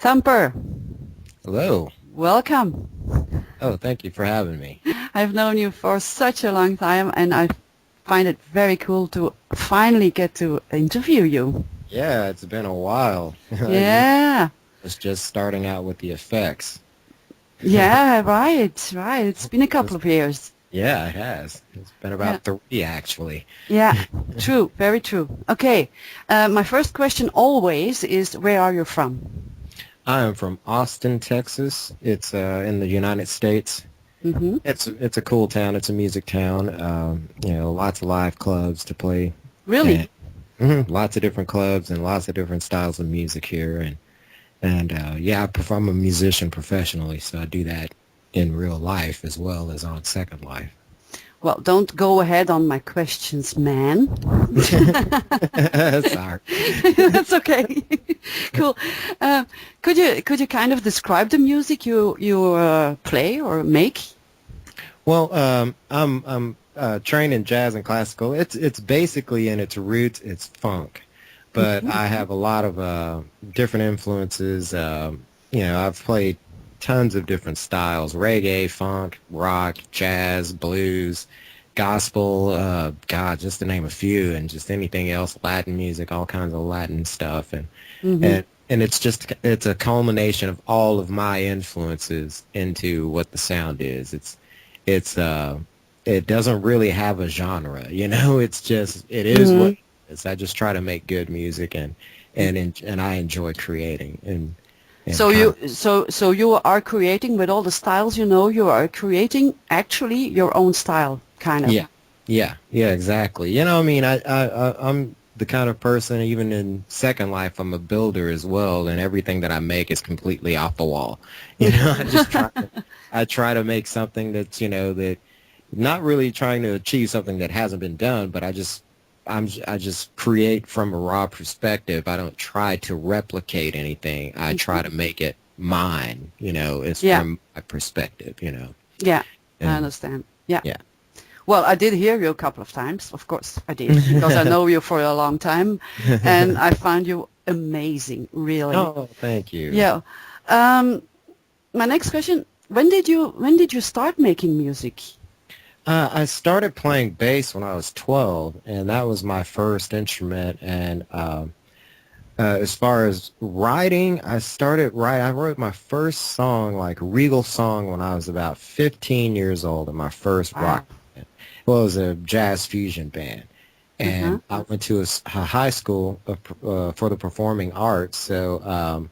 Thumper, Hello. welcome. Oh, thank you for having me. I've known you for such a long time and I find it very cool to finally get to interview you. Yeah, it's been a while. I Yeah, was just starting out with the effects. yeah, right. It's been a couple Just- of years. yeah, it has. It's been Yeah, about three, actually. yeah, true, very true. Okay, my first question always is where are you from? I am from Austin, Texas. It's in the United States. Mm-hmm. It's a cool town. It's a music town. Lots of live clubs to play, Really? and lots of different clubs and lots of different styles of music here. And yeah, I'm a musician professionally, so I do that in real life as well as on Second Life. Well, don't go ahead on my questions, man. Sorry. That's okay. Cool. Uh, could you kind of describe the music you play or make? Well, I'm trained in jazz and classical. It's basically in its roots, it's funk, but Mhm. I have a lot of different influences. I've played tons of different styles: reggae, funk, rock, jazz, blues, gospel. God, just to name a few, and just anything else, Latin music, all kinds of Latin stuff, and Mhm. and and it's a culmination of all of my influences into what the sound is. It's it doesn't really have a genre, It's just it is what Mhm. it is. I just try to make good music and I enjoy creating and So kind you of so you are creating with all the styles you know. You are creating actually your own style, kind of. yeah, yeah, exactly. I mean, I'm the kind of person, even in Second Life, I'm a builder as well, and everything that I make is completely off the wall. I try to make something that's, that not really trying to achieve something that hasn't been done, but I just create from a raw perspective. I don't try to replicate anything. I try to make it mine, it's Yeah, from my perspective. yeah, I And understand. Yeah. yeah. Well, I did hear you a couple of times. Of course, I did because I know you for a long time, and I found you amazing, really. Oh, thank you. Yeah. Um, my next question: when did you start making music? I started playing bass when I was 12, and that was my first instrument. And as far as writing, I wrote my first song, like Regal song, when I was about 15 years old in my first rock Wow. band. Well, it was a jazz fusion band. Uh-huh. And I went to a high school for the performing arts. So,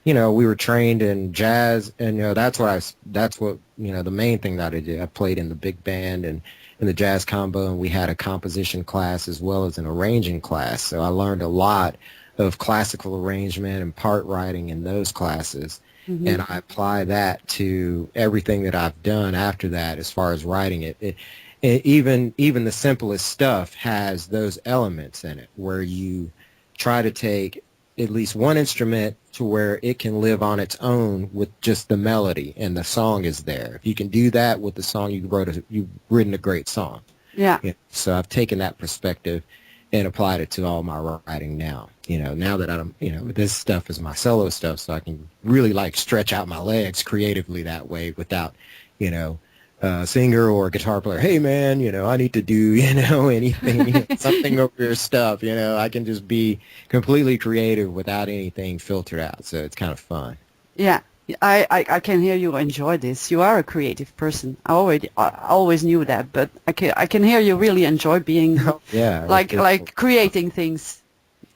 we were trained in jazz, and that's what the main thing that I did. I played in the big band and in the jazz combo, and we had a composition class as well as an arranging class. So I learned a lot of classical arrangement and part writing in those classes, Mm-hmm. and I apply that to everything that I've done after that as far as writing even the simplest stuff has those elements in it where you try to take at least one instrument to where it can live on its own with just the melody and the song is there. If you can do that with the song, you've written a great song. Yeah. Yeah. So I've taken that perspective and applied it to all my writing now. Now that this stuff is my solo stuff, so I can really like stretch out my legs creatively that way without, you know, singer or guitar player, hey man, I need to do, anything, something over your stuff, I can just be completely creative without anything filtered out. So it's kind of fun. Yeah. I can hear you enjoy this. You are a creative person. I always knew that, but I can hear you really enjoy being Yeah. like creating things.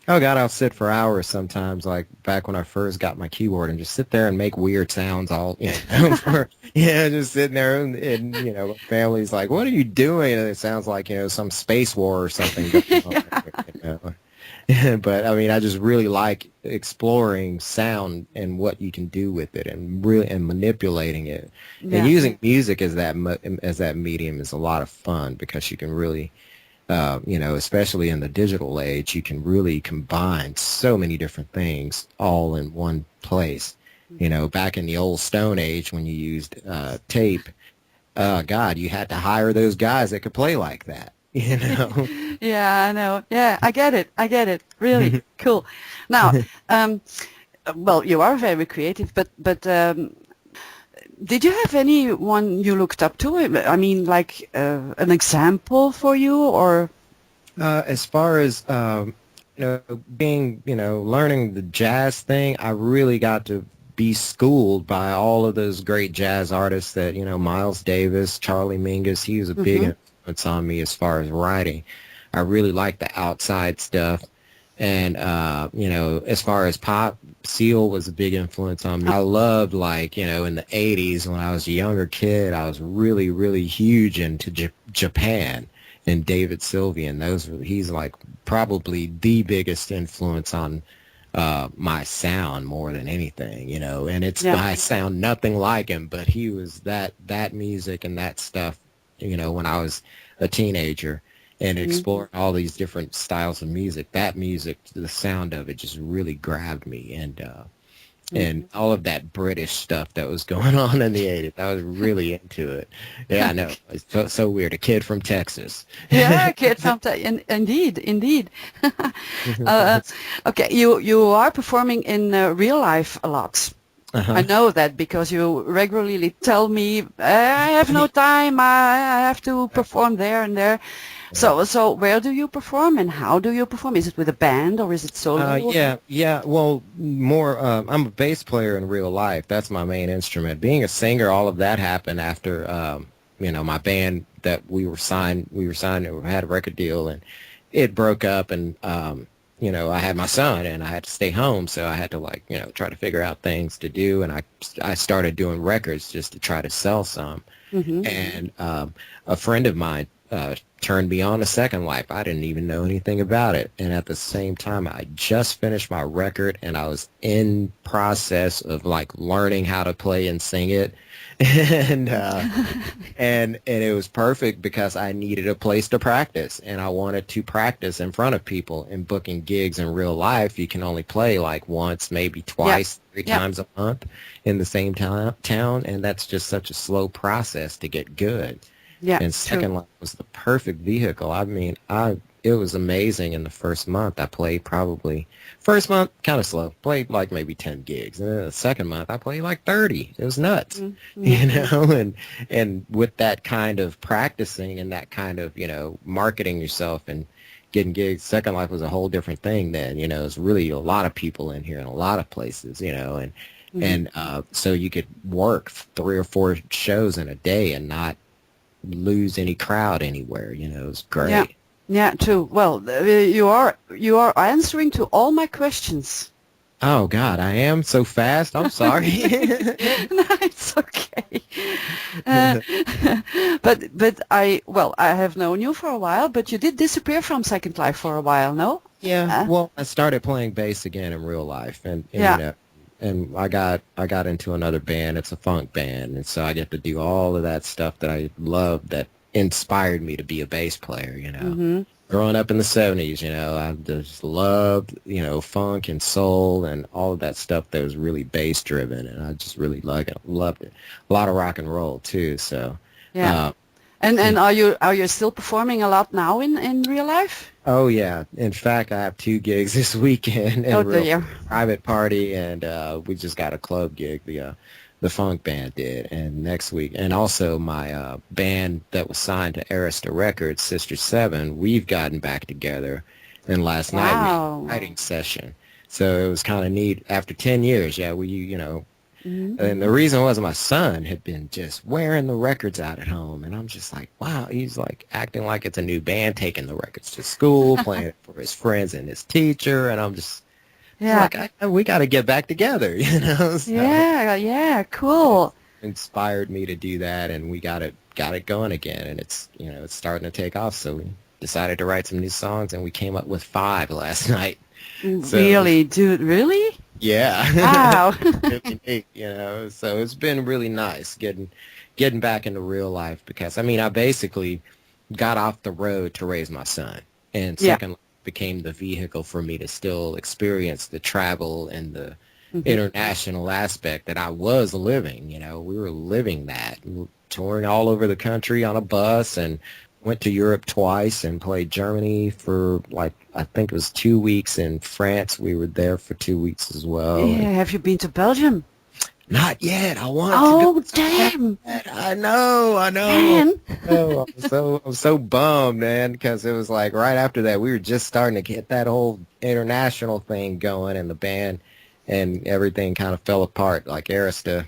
Oh God, I'll sit for hours sometimes, like back when I first got my keyboard, and just sit there and make weird sounds all, just sitting there, and my family's like, "What are you doing?" And it sounds like some space war or something going on. Yeah. But I mean, I just really like exploring sound and what you can do with it, and really and manipulating it, and Yeah. using music as that medium is a lot of fun because you can really especially in the digital age, you can really combine so many different things all in one place. Back in the old Stone Age when you used tape, God, you had to hire those guys that could play like that. Yeah, I know. Yeah, I get it. I get it. Really cool. Now, um, well, you are very creative, but did you have anyone you looked up to? I mean, like an example for you, or As far as being, learning the jazz thing, I really got to be schooled by all of those great jazz artists that, Miles Davis, Charlie Mingus. He was a big hmm influence on me as far as writing. I really liked the outside stuff. And, as far as pop, Seal was a big influence on me. I loved, like, in the 80s when I was a younger kid, I was really, really huge into Japan and David Sylvian. He's like probably the biggest influence on my sound more than anything, and yeah. I sound nothing like him, but he was that music and that stuff, when I was a teenager and hmm exploring all these different styles of music. That music, the sound of it just really grabbed me, and all of that British stuff that was going on in the 80s. I was really into it. Yeah, I know. It's so weird. A kid from Texas. Yeah, kid from indeed, indeed. uh, okay, you are performing in real life a lot. I Uh-huh. know that because you regularly tell me I have no time. I have to perform there and there. Yeah. So where do you perform and how do you perform? Is it with a band or is it solo? Yeah. Well, more. I'm a bass player in real life. That's my main instrument. Being a singer, all of that happened after, my band that we were signed, we had a record deal, and it broke up, and I had my son, and I had to stay home, so I had to try to figure out things to do, and I started doing records just to try to sell some, Mm-hmm. and a friend of mine turned me on to Second Life. I didn't even know anything about it. And at the same time, I just finished my record, and I was in process of like learning how to play and sing it. and and it was perfect because I needed a place to practice, and I wanted to practice in front of people. And booking gigs in real life, you can only play like once, maybe Yeah, twice, three yeah, times a month in the same town, and that's just such a slow process to get good. yeah, And true. Second Life was the perfect vehicle. I mean, it was amazing in the first month. I played probably first month kind of slow. Played like maybe 10 gigs. And then the second month I played like 30. It was nuts. Mm-hmm. And with that kind of practicing and that kind of, marketing yourself and getting gigs, Second Life was a whole different thing then. It's really a lot of people in here in a lot of places, Mm-hmm. and so you could work 3 or 4 shows in a day and not lose any crowd anywhere. It was Yeah, great. yeah, true. Well, you are answering to all my questions. Oh God, I am so fast. I'm sorry. No, it's okay. Uh, but I have known you for a while, but you did disappear from Second Life for a while, no? Yeah, Uh, well, I started playing bass again in real life, and yeah. and I got into another band. It's a funk band, and so I get to do all of that stuff that I love that inspired me to be a bass player. Mm-hmm. Growing up in the 70s, I just loved, funk and soul and all of that stuff that was really bass driven, and I just really loved it. A lot of rock and roll too. So, Yeah. uh, And are you still performing a lot now in real life? oh yeah. In fact, I have 2 gigs this weekend Oh in real dear. private party, and we just got a club gig. The funk band did, and next week, and also my band that was signed to Arista Records, Sister Seven, we've gotten back together, and last night we had a Wow. writing session. So it was kind of neat. After 10 years, yeah, hmm and the reason was my son had been just wearing the records out at home, and I'm just like, wow, he's like acting like it's a new band, taking the records to school, playing it for his friends and his teacher, and I'm just Yeah. like, we got to get back together, So Yeah. Yeah. Cool. inspired me to do that, and we got it going again, and it's starting to take off. So we decided to write some new songs, and we came up with 5 last night. So Really, dude? Really? yeah, Wow. really neat, so it's been really nice getting back into real life, because I mean, I basically got off the road to raise my son, and Yeah. Second Life became the vehicle for me to still experience the travel and the hmm international aspect that I was living. We were living that, touring all over the country on a bus and went to Europe twice and played Germany for like I think it was 2 weeks. In France, we were there for 2 weeks as well. Yeah, have you been to Belgium? Not yet. I want to Oh, go. damn. I know. Man. Oh, I'm so bummed, man, because it was like right after that we were just starting to get that whole international thing going, and the band and everything kind of fell apart. Like Arista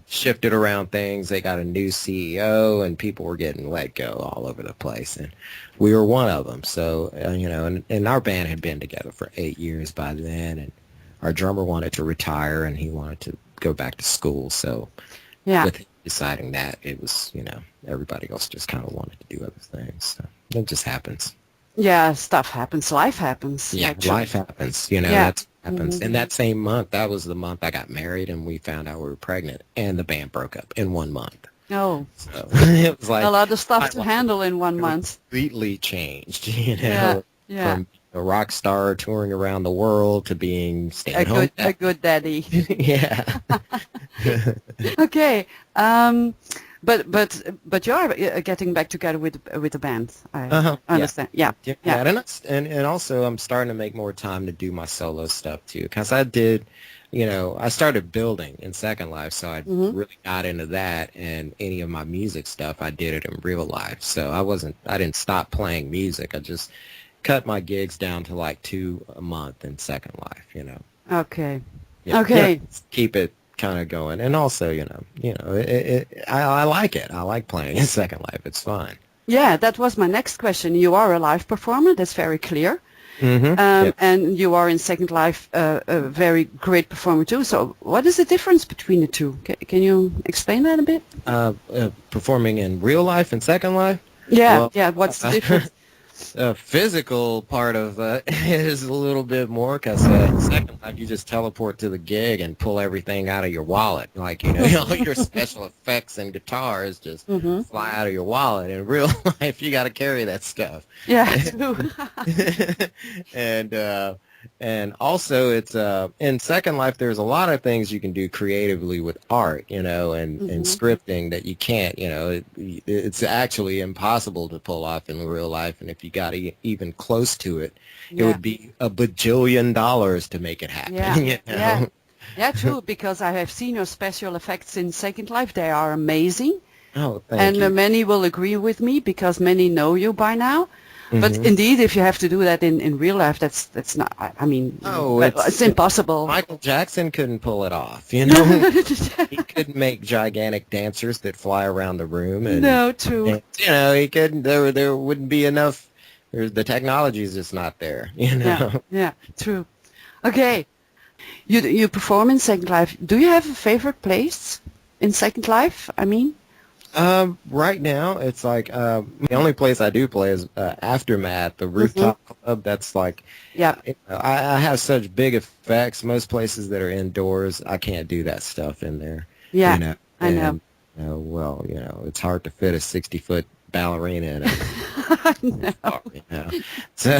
shifted around things. They got a new CEO, and people were getting let go all over the place, and we were one of them. So and our band had been together for 8 years by then, and our drummer wanted to retire, and he wanted to go back to school. So with him deciding that, it was, everybody else just kind of wanted to do other things. So it just happens. Yeah, stuff happens. Life happens. Yeah, actually. life happens. That's what happens. In that same month, that was the month I got married, and we found out we were pregnant, and the band broke up in 1 month. Oh. So it was like a lot of stuff to handle in 1 month. Completely changed, Yeah. from a rock star touring around the world to being stay-at-home. A good daddy. Yeah. Okay. But you are getting back together with the band. I understand. Yeah. And also I'm starting to make more time to do my solo stuff too, because I did, I started building in Second Life, so I really got into that, and any of my music stuff I did it in real life. So I didn't stop playing music. I just cut my gigs down to like 2 a month in Second Life. Okay. Yeah, Okay. Keep it kind of going, and also I like it. I like playing in Second Life. It's fun. Yeah, that was my next question. You are a live performer. That's very clear. And you are in Second Life a very great performer too. So what is the difference between the two? Can you explain that a bit? Performing in real life and Second Life? Yeah, what's the difference? The physical part of it is a little bit more, because in Second Life you just teleport to the gig and pull everything out of your wallet. Like, all your special effects and guitars just fly out of your wallet. In real life, you got to carry that stuff. Yeah, true. And also, it's in Second Life, there's a lot of things you can do creatively with art, and scripting that you can't, it's actually impossible to pull off in real life. And if you got even close to it, it would be $1 bajillion to make it happen. Yeah, true, because I have seen your special effects in Second Life. They are amazing. Oh, thank you. Many will agree with me, because many know you by now. But indeed, if you have to do that in real life, that's not. I mean, it's impossible. Michael Jackson couldn't pull it off. He couldn't make gigantic dancers that fly around the room. And, no, true. He couldn't. There wouldn't be enough. The technology is just not there. Yeah, true. Okay, you perform in Second Life. Do you have a favorite place in Second Life? I mean. Right now, it's like the only place I do play is Aftermath, the rooftop club. That's like, I have such big effects. Most places that are indoors, I can't do that stuff in there. Yeah, I know. It's hard to fit a 60-foot ballerina in a I know. So,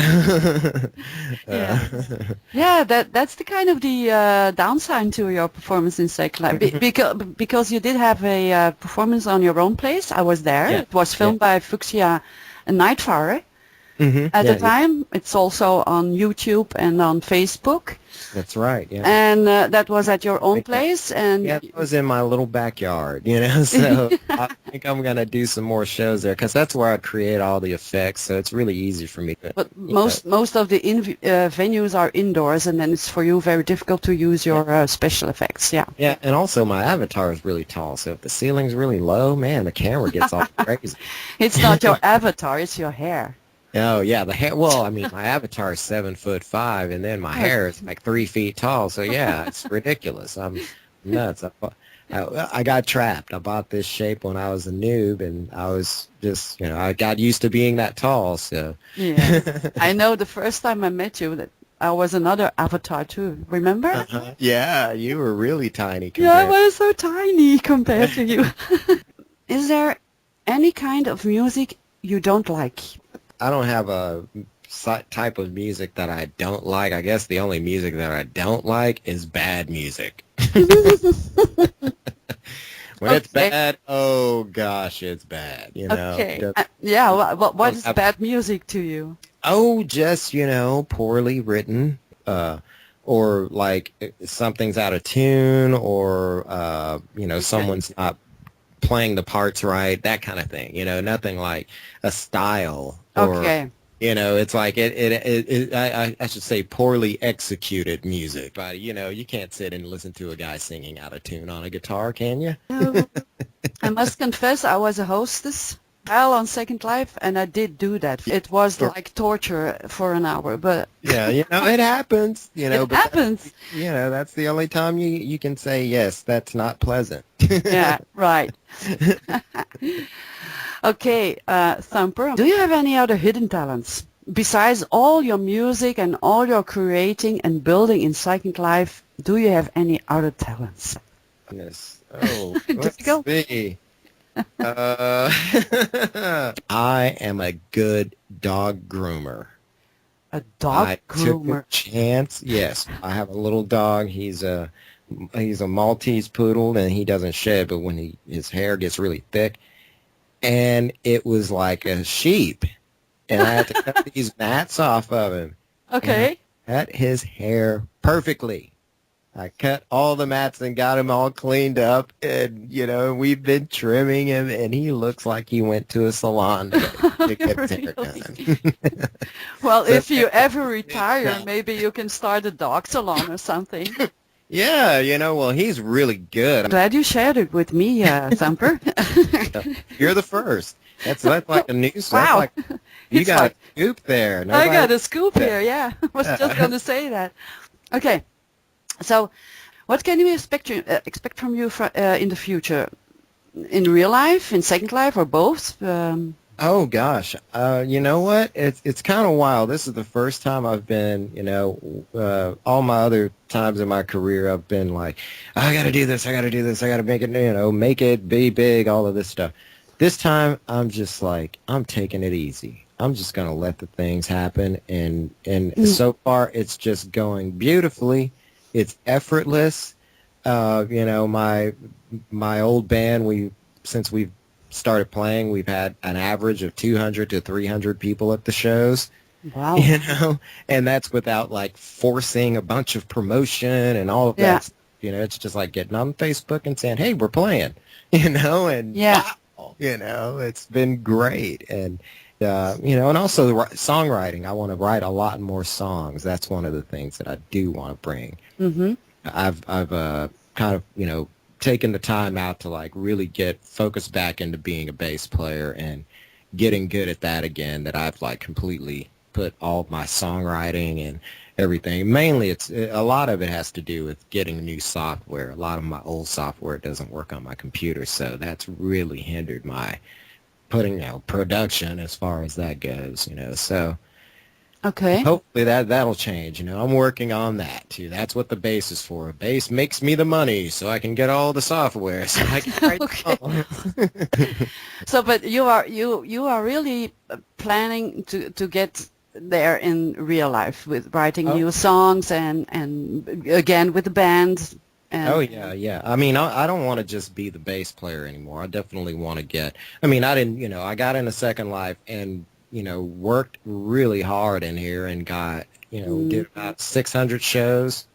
that's the kind of the downside to your performance in Second Life. Because you did have a performance on your own place. I was there. It was filmed by Fuchsia and Nightfire. At the time. It's also on YouTube and on Facebook. That's right, yeah. And that was at your own place? And it was in my little backyard, so I think I'm going to do some more shows there, because that's where I create all the effects, so it's really easy for me to... But most of the venues are indoors, and then it's for you very difficult to use your special effects, Yeah, and also my avatar is really tall, so if the ceiling's really low, man, the camera gets all crazy. It's not your avatar, it's your hair. Oh yeah, the hair. Well, I mean, my avatar is 7'5", and then my hair is like 3 feet tall. So yeah, it's ridiculous. I'm nuts. I got trapped. I bought this shape when I was a noob, and I was just, I got used to being that tall. So yeah, I know. The first time I met you, that I was another avatar too. Remember? Yeah, you were really tiny. I was so tiny compared to you. Is there any kind of music you don't like? I don't have a type of music that I don't like. I guess the only music that I don't like is bad music. When it's bad, Oh gosh, it's bad. You know. Okay. Just Yeah. What is don't have- bad music to you? oh, just poorly written, or like something's out of tune, or Okay. someone's not playing the parts right, that kind of thing. Nothing like a style or Okay. it's like I should say poorly executed music. But you can't sit and listen to a guy singing out of tune on a guitar, can you? No, I must confess, I was a hostess while on Second Life, and I did do that. It was Sure. like torture for an hour, but Yeah, it happens, it but happens. that's the only time you can say yes, that's not pleasant. Yeah, right. Okay, Thumper, do you have any other hidden talents? Besides all your music and all your creating and building in Second Life, do you have any other talents? Yes. Oh, let's Difficult? see. Uh, I am a good dog groomer. A dog I took a groomer. chance. Yes, I have a little dog. He's a Maltese poodle, and he doesn't shed, but when his hair gets really thick, and it was like a sheep, and I had to cut these gnats off of him, and I Okay. cut his hair perfectly. I cut all the mats and got him all cleaned up, and we've been trimming him, and he looks like he went to a salon to get his hair Really? done. Well, So, if you ever retire, yeah, maybe you can start a dog salon or something. yeah, well, he's really good. Glad you shared it with me, Thumper. You're the first. That's like a news. That's Wow. like you It's got like, a scoop there. I Nobody. got a scoop Yeah. here, yeah. I was just Yeah. going to say that. Okay, so what can we expect from you in the future? In real life, in Second Life, or both? Oh gosh, you know what? It's kind of wild. This is the first time I've been, all my other times in my career, I've been like, I got to do this, I got to do this, I got to make it, make it be big, all of this stuff. This time, I'm just like, I'm taking it easy. I'm just gonna let the things happen, and so far, it's just going beautifully. It's effortless. My old band, since we've started playing, we've had an average of 200 to 300 people at the shows, Wow. and that's without like forcing a bunch of promotion and all of Yeah. that. It's just like getting on Facebook and saying, hey, we're playing, and Yeah. wow, it's been great. And, and also songwriting. I want to write a lot more songs. That's one of the things that I do want to bring. Mm-hmm. I've kind of, taken the time out to like really get focused back into being a bass player and getting good at that again, that I've like completely put all my songwriting and everything. Mainly a lot of it has to do with getting new software. A lot of my old software doesn't work on my computer, so that's really hindered my putting production as far as that goes, so Okay. hopefully that'll change. I'm working on that too. That's what the bass is for. Bass makes me the money so I can get all the software so I can write Okay. songs. So, but you are really planning to get there in real life with writing Oh. new songs and again with the band. And, Oh yeah. I mean, I don't want to just be the bass player anymore. I definitely want to I didn't, I got into Second Life and, worked really hard in here and got, did about 600 shows.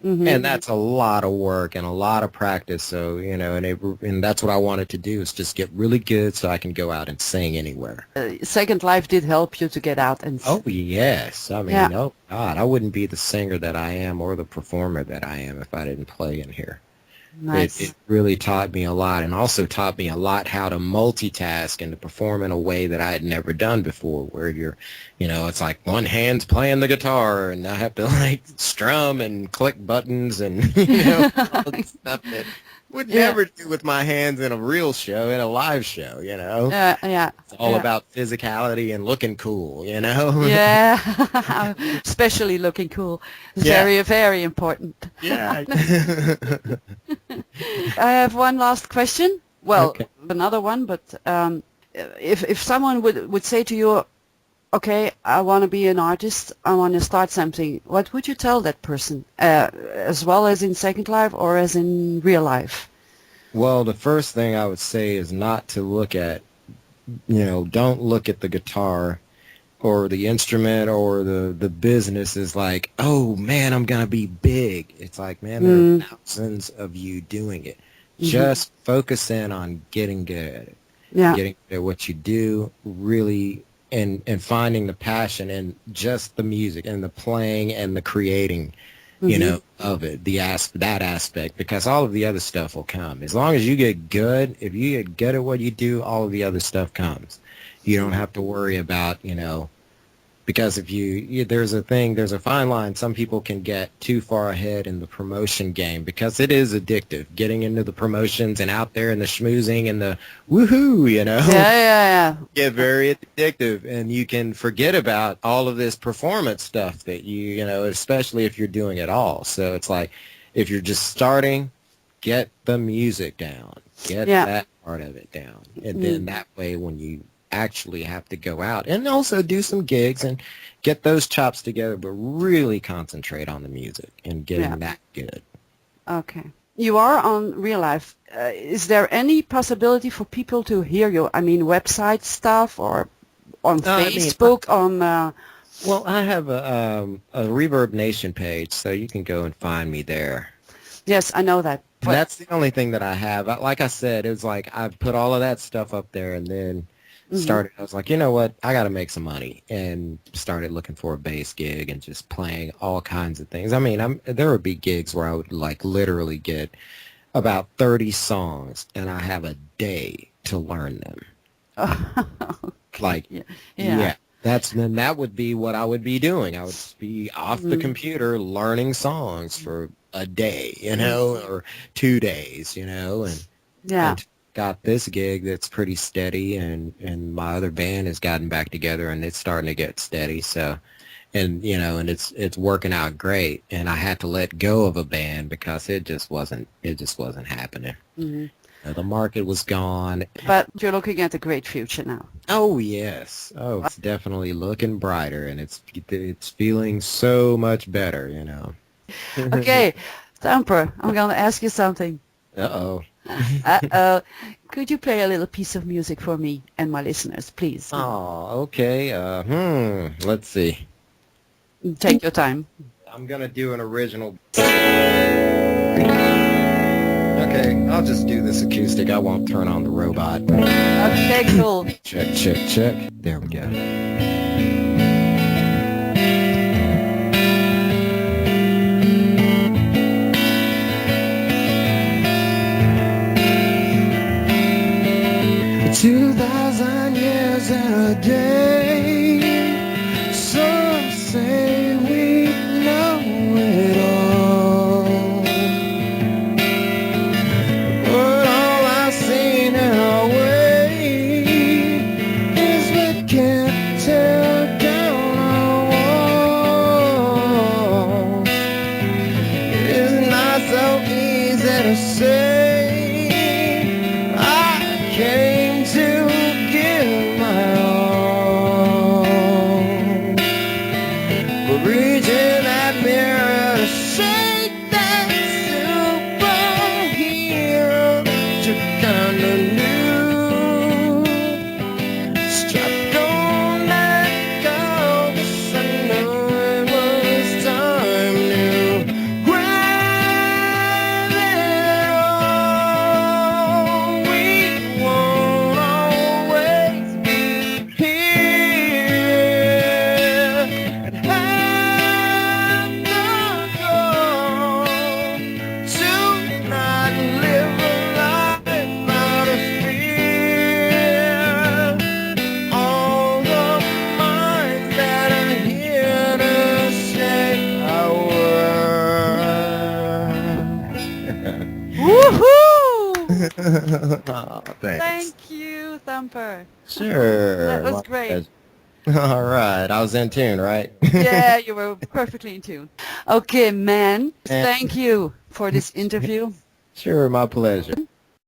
Mhm. And that's a lot of work and a lot of practice. So, and that's what I wanted to do, is just get really good so I can go out and sing anywhere. Second Life did help you to get out and Oh, yes. I mean, Yeah. oh, God, I wouldn't be the singer that I am or the performer that I am if I didn't play in here. nice. It really taught me a lot, and also taught me a lot how to multitask and to perform in a way that I had never done before, where it's like one hand's playing the guitar and I have to like strum and click buttons and, all this stuff that would Yeah. never do with my hands in a real show, in a live show, Yeah. It's all Yeah. about physicality and looking cool, Yeah. Especially looking cool. Yeah. Very, very important. Yeah. I have one last question. Well, Okay. another one, but if someone would say to you, okay, I want to be an artist, I want to start something, what would you tell that person, as well as in Second Life or as in real life? Well, the first thing I would say is not to look at, don't look at the guitar or the instrument or the business as like, oh man, I'm gonna be big. It's like, man, there are thousands of you doing it. Just focus in on getting good at it. Yeah. Getting good at what you do, really, and finding the passion in just the music and the playing and the creating, of it, that aspect, because all of the other stuff will come. As long as you get good, if you get good at what you do, all of the other stuff comes. You don't have to worry about, because if there's a fine line. Some people can get too far ahead in the promotion game because it is addictive. Getting into the promotions and out there and the schmoozing and the woohoo, Yeah. get very addictive, and you can forget about all of this performance stuff that especially if you're doing it all. So it's like, if you're just starting, get the music down, get that part of it down, and then that way when you actually have to go out and also do some gigs and get those chops together, but really concentrate on the music and getting that good. Okay. You are on Real Life. Is there any possibility for people to hear you? I mean, website stuff or on Facebook, Well, I have a Reverb Nation page, so you can go and find me there. Yes, I know that. And that's the only thing that I have. Like I said, it was like I put all of that stuff up there, and then I was like, you know what, I got to make some money, and started looking for a bass gig and just playing all kinds of things. I mean, there would be gigs where I would like literally get about 30 songs, and I have a day to learn them. Like, then that would be what I would be doing. I would be off the computer learning songs for a day, or 2 days, and got this gig that's pretty steady, and my other band has gotten back together, and it's starting to get steady. So, and it's working out great. And I had to let go of a band because it just wasn't happening. The market was gone. But you're looking at a great future now. Oh yes. Oh, it's definitely looking brighter, and it's feeling so much better. Okay, Thumper, I'm gonna ask you something. Uh-oh. Could you play a little piece of music for me and my listeners, please? Oh, okay. Let's see. Take your time. I'm gonna do an original. Okay, I'll just do this acoustic. I won't turn on the robot. Okay, cool. Check. There we go. "2,000 years and a day, some say we know it all. But all I've seen in our way is we can't tear down our walls. It's not so easy to say. Oh, thanks. Thank you, Thumper. Sure. That was great. All right. I was in tune, right? Yeah, you were perfectly in tune. Okay, man. Thank you for this interview. Sure, my pleasure.